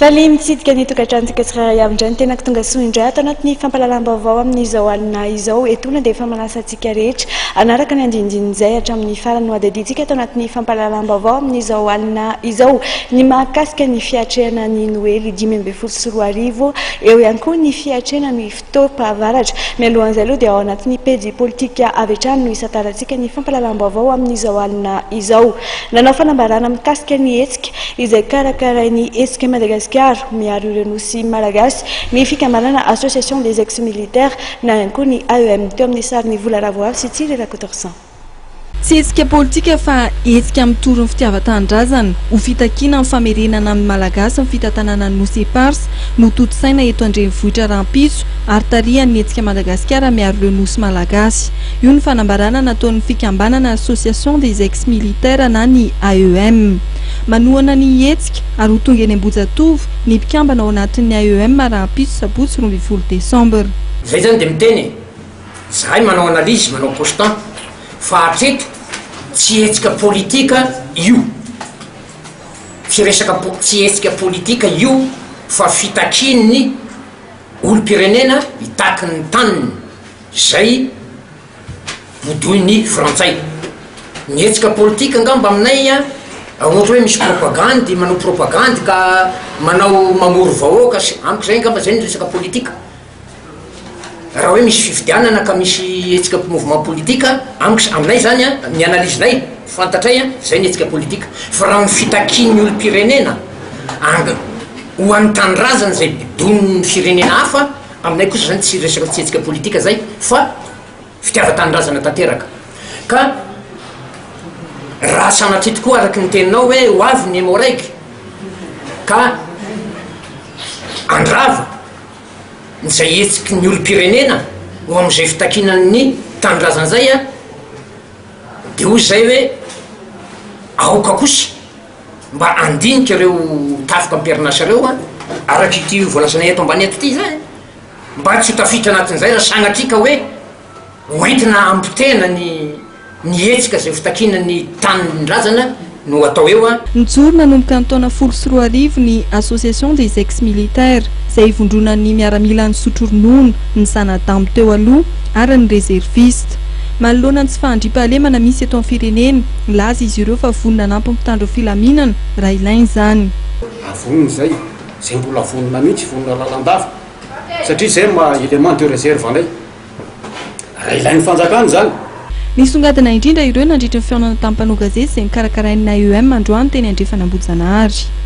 Faly mitsidika ny tokantranotsika tsirairay avy ny tena tonga soa indray ato anatin'ny fampahalalam-baovao amin'izao alina izao etona dia efa manasa antsika rehetra anaraka ny andindin'izay hatramin'ny farany ho adadintsika ato anatin'ny fampahalalam-baovao amin'izao alina izao ny mahakasika ny fiatrehana ny noely 2024 eo ihany koa ny fiatrehana ny fitoam-pahavaratra mialohan'izay aloha dia ao anatin'ny pejy politika avy hatrany no isantarantsika ny fampahalalam-baovao amin'izao alina izao nanao fanambarana mikasika ny hetsika izay karakarain'ny hetsika Madagascar miaro ireo nosy malagasy ny fikambanana association des ex-militaires na ihany koa ny AEM teo amin'ny sarin'ny vola ravoavy sy Tsiry Rakotorsan. Tsy hetsika politika fa hetsika mitorony fitiavan-tanindrazana ho fitakiana amin'ny famerenana amin'ny malagasy amin'ny fitantanana ny nosy epars no toto-saina eto andrenivohitra Rampitso ary tarihan'ny hetsika Madagasikara miaro ireo nosy malagasy. Io ny fanambarana nataon'ny fikambanana association des ex-militaires na ny AEM. Manohana ny hetsika ary ho tonga eny Ambojatovo ny mpikambana ao anatin'ny AEM Rampitso sabotsy 20 Desambra. Zay zany dia miteny zahay manao analizy manao constant fa hatreto tsy hetsika politika io tsy hetsika politika io fa fitakin'ny olom-pirenena hitaky ny taniny zay bodoin'ny frantsay. Ny hetsika politika angamba aminay ohatra hoe misy propagandy manao propagandy ka manao mamoro vahoaka amiko zay angamba zay ny resaka politika. Raha hoe misy fifidianana ka misy hetsika mouvement politika aminay zany ny analizinay fantatray zay ny hetsika politika fa raha ny fitakin'ny olom-pirenena ho an'ny tanindrazana zay bidon'ny firenena hafa aminay kosa zany tsy resaka tsy hetsika politika zay fa fitiava-tanindrazana tanteraka. Ka raha sanatry tokoa araky ny teninao hoe ho avy ny emo raiky ka andrava zay hetsiky ny olom-pirenena ho amin'izay fitakinan'ny tanindrazana zay dia hoy zay hoe aoka kosa mba andinika ireo tafoka ampiarinasa reo araky ity voalasanay eto ambany eto ity zay mba tsy ho tafitra anatin'izay raha sanatrika hoe hoentina ampitena ny hetsika zay fitakinan'ny tanindrazana no atao eo nijoro nanomboka ny taona 20 ny association des ex-militaires izay ivondronan'ny miaramila ny sotroronono ny zanadambo teo aloha ary ny réserviste. Manoloana ny tsy fahandriam-pahalemana misy eto amin'ny firenena laza izy ireo fa vonona nampy mpitandro filaminana raha ilainy zany. Avonina zay mbola vonona mihitsy vonona lalandava satria zay élément de réserve anay raha ilainy fanjakana zany. Nisongadina indrindra ireo nandritra ny fiaonana tamin'ny mpanao gazety izay mikarakarain'ny AEM androany teny andrefana Ambojanahary.